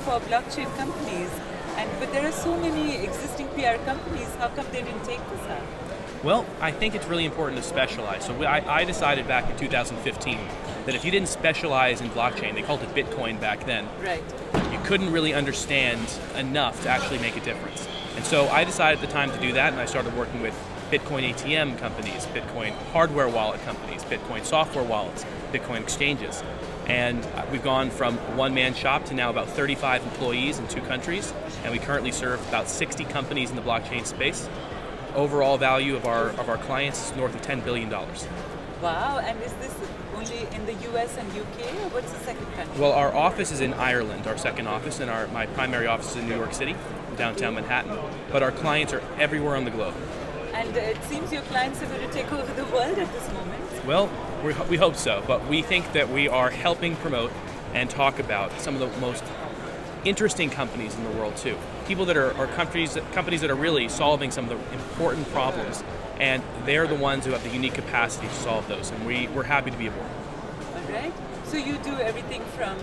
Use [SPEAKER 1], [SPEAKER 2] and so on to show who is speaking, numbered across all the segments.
[SPEAKER 1] for blockchain companies, but there are so many existing PR companies. How come they didn't take this up?
[SPEAKER 2] Well, I think it's really important to specialize. So I decided back in 2015 that if you didn't specialize in blockchain, they called it Bitcoin back then,
[SPEAKER 1] Right.
[SPEAKER 2] you couldn't really understand enough to actually make a difference. And so I decided at the time to do that, and I started working with Bitcoin ATM companies, Bitcoin hardware wallet companies, Bitcoin software wallets, Bitcoin exchanges. And we've gone from a one-man shop to now about 35 employees in 2 countries, and we currently serve about 60 companies in the blockchain space. Overall value of our clients is north of $10 billion.
[SPEAKER 1] Wow, and is this only in the US and UK, or what's the second country?
[SPEAKER 2] Well, our office is in Ireland, our second office, and my primary office is in New York City, downtown Manhattan. But our clients are everywhere on the globe.
[SPEAKER 1] And it seems your clients are going to take over the world at this moment.
[SPEAKER 2] Well, we hope so, but we think that we are helping promote and talk about some of the most interesting companies in the world too. People that are companies that are really solving some of the important problems, and they're the ones who have the unique capacity to solve those, and we're happy to be aboard.
[SPEAKER 1] All right. So you do everything from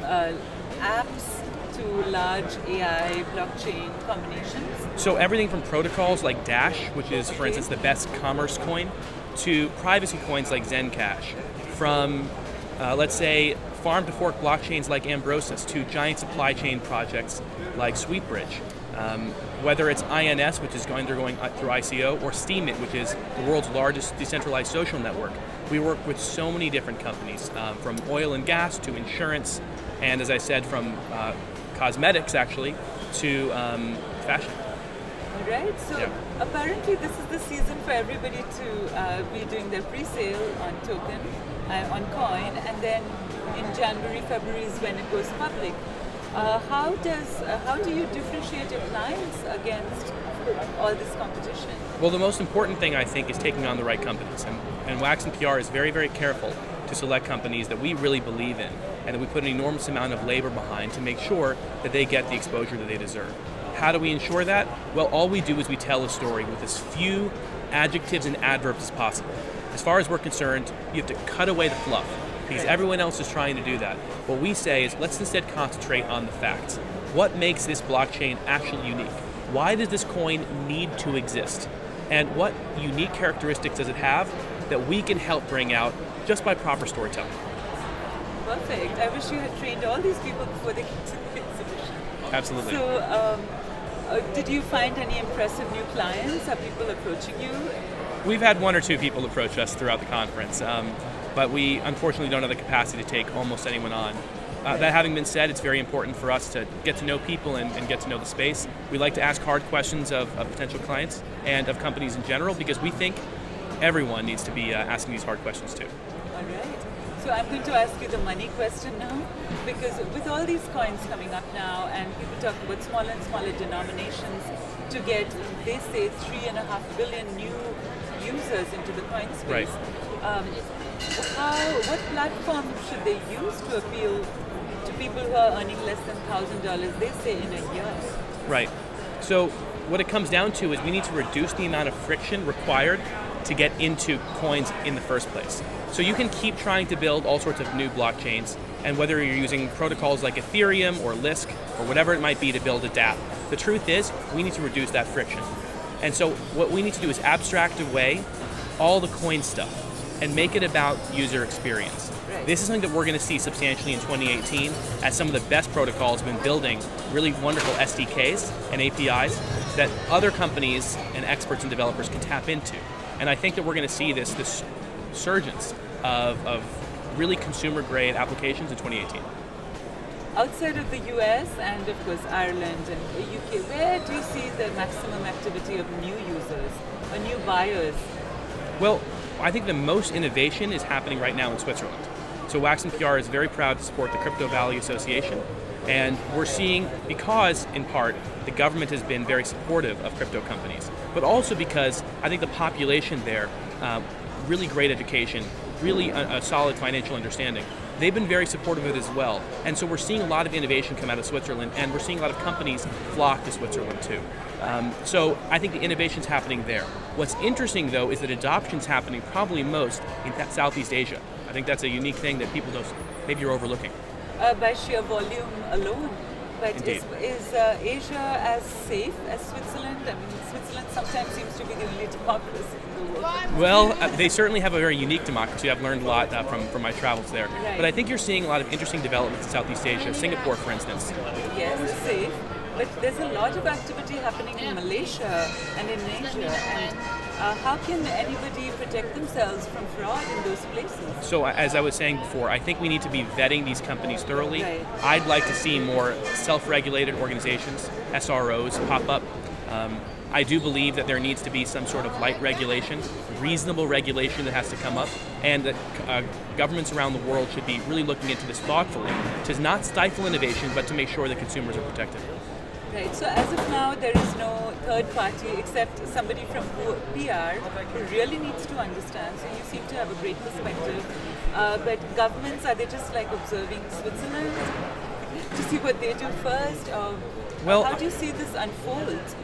[SPEAKER 1] apps to large AI blockchain combinations?
[SPEAKER 2] So everything from protocols like Dash, which is, for instance, the best commerce coin, to privacy coins like Zencash, from, let's say, farm-to-fork blockchains like Ambrosis, to giant supply chain projects like Sweetbridge. Whether it's INS, which is going through ICO, or Steemit, which is the world's largest decentralized social network. We work with so many different companies, from oil and gas to insurance, and as I said, from cosmetics actually to fashion.
[SPEAKER 1] Right, so apparently this is the season for everybody to be doing their pre-sale on token, on coin, and then in January, February is when it goes public. How do you differentiate your clients against all this competition?
[SPEAKER 2] Well, the most important thing I think is taking on the right companies, and Wachsman PR is very, very careful to select companies that we really believe in and that we put an enormous amount of labor behind to make sure that they get the exposure that they deserve. How do we ensure that? Well, all we do is we tell a story with as few adjectives and adverbs as possible. As far as we're concerned, you have to cut away the fluff, because everyone else is trying to do that. What we say is, let's instead concentrate on the facts. What makes this blockchain actually unique? Why does this coin need to exist? And what unique characteristics does it have that we can help bring out just by proper storytelling?
[SPEAKER 1] Perfect. I wish you had trained all these people before they came to the exhibition.
[SPEAKER 2] Absolutely.
[SPEAKER 1] So, did you find any impressive new clients? Are people approaching you?
[SPEAKER 2] We've had 1 or 2 people approach us throughout the conference, but we unfortunately don't have the capacity to take almost anyone on. That having been said, it's very important for us to get to know people and get to know the space. We like to ask hard questions of potential clients and of companies in general, because we think everyone needs to be asking these hard questions too.
[SPEAKER 1] All right. So I'm going to ask you the money question now, because with all these coins coming up now, and people talk about smaller and smaller denominations to get, they say, 3.5 billion new users into the coin space.
[SPEAKER 2] Right.
[SPEAKER 1] What platform should they use to appeal to people who are earning less than $1,000, they say, in a year?
[SPEAKER 2] Right. So what it comes down to is we need to reduce the amount of friction required to get into coins in the first place. So you can keep trying to build all sorts of new blockchains, and whether you're using protocols like Ethereum or Lisk or whatever it might be to build a dApp, the truth is we need to reduce that friction. And so what we need to do is abstract away all the coin stuff and make it about user experience.
[SPEAKER 1] Right.
[SPEAKER 2] This is something that we're going to see substantially in 2018 as some of the best protocols have been building really wonderful SDKs and APIs that other companies and experts and developers can tap into. And I think that we're going to see this surgence of really consumer-grade applications in 2018.
[SPEAKER 1] Outside of the US and of course Ireland and the UK, where do you see the maximum activity of new users or new buyers?
[SPEAKER 2] Well, I think the most innovation is happening right now in Switzerland. So Wachsman PR is very proud to support the Crypto Valley Association, and we're seeing, because in part the government has been very supportive of crypto companies, but also because I think the population there, really great education, really a solid financial understanding, they've been very supportive of it as well. And so we're seeing a lot of innovation come out of Switzerland, and we're seeing a lot of companies flock to Switzerland too. So I think the innovation's happening there. What's interesting though is that adoption's happening probably most in Southeast Asia. I think that's a unique thing that people don't, maybe you're overlooking.
[SPEAKER 1] By sheer volume alone? But
[SPEAKER 2] Indeed.
[SPEAKER 1] is Asia as safe as Switzerland? I mean, Switzerland sometimes seems to be the only democracy in the world.
[SPEAKER 2] Well, they certainly have a very unique democracy. I've learned a lot from my travels there.
[SPEAKER 1] Right.
[SPEAKER 2] But I think you're seeing a lot of interesting developments in Southeast Asia. Singapore, for instance.
[SPEAKER 1] Yes, it's safe. But there's a lot of activity happening in Malaysia and in Asia. And how can anybody protect themselves from fraud in those places?
[SPEAKER 2] So as I was saying before, I think we need to be vetting these companies thoroughly.
[SPEAKER 1] Right.
[SPEAKER 2] I'd like to see more self-regulated organizations, SROs, pop up. I do believe that there needs to be some sort of light regulation, reasonable regulation that has to come up, and that governments around the world should be really looking into this thoughtfully to not stifle innovation, but to make sure that consumers are protected.
[SPEAKER 1] Right, so as of now, there is no third party except somebody from PR who really needs to understand. So you seem to have a great perspective. But governments, are they just like observing Switzerland to see what they do first? Or
[SPEAKER 2] Well,
[SPEAKER 1] how do you see this unfold?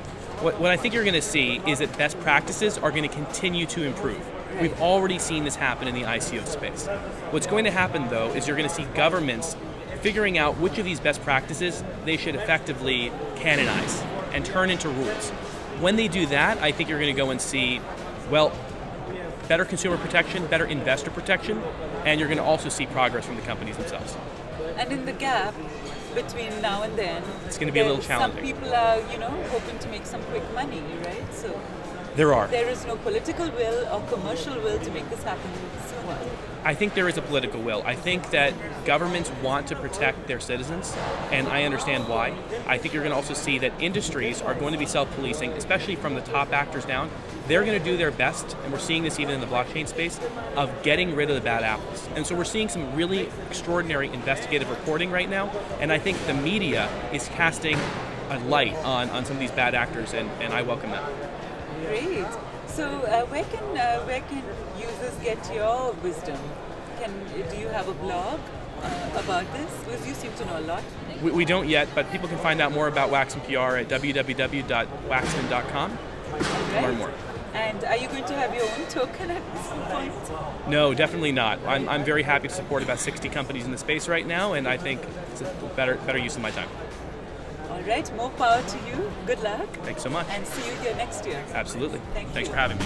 [SPEAKER 2] What I think you're going to see is that best practices are going to continue to improve.
[SPEAKER 1] Right.
[SPEAKER 2] We've already seen this happen in the ICO space. What's going to happen, though, is you're going to see governments figuring out which of these best practices they should effectively canonize and turn into rules. When they do that, I think you're going to go and see, well, better consumer protection, better investor protection, and you're going to also see progress from the companies themselves.
[SPEAKER 1] And in the gap between now and then,
[SPEAKER 2] It's going to be a little challenging.
[SPEAKER 1] Some people are, hoping to make some quick money, right? So
[SPEAKER 2] There are.
[SPEAKER 1] there is no political will or commercial will to make this happen sooner.
[SPEAKER 2] I think there is a political will. I think that governments want to protect their citizens, and I understand why. I think you're going to also see that industries are going to be self-policing, especially from the top actors down. They're going to do their best, and we're seeing this even in the blockchain space, of getting rid of the bad apples. And so we're seeing some really extraordinary investigative reporting right now, and I think the media is casting a light on some of these bad actors, and I welcome that.
[SPEAKER 1] Great. So where can users get your wisdom? Do you have a blog about this? Because you seem to know a lot.
[SPEAKER 2] We don't yet, but people can find out more about Wachsman PR at www.wachsman.com to learn more.
[SPEAKER 1] And are you going to have your own token at some point?
[SPEAKER 2] No, definitely not. I'm very happy to support about 60 companies in the space right now, and I think it's a better use of my time.
[SPEAKER 1] All right, more power to you. Good luck.
[SPEAKER 2] Thanks so much.
[SPEAKER 1] And see you here next year.
[SPEAKER 2] Absolutely.
[SPEAKER 1] Thank
[SPEAKER 2] Thanks
[SPEAKER 1] you.
[SPEAKER 2] for having me.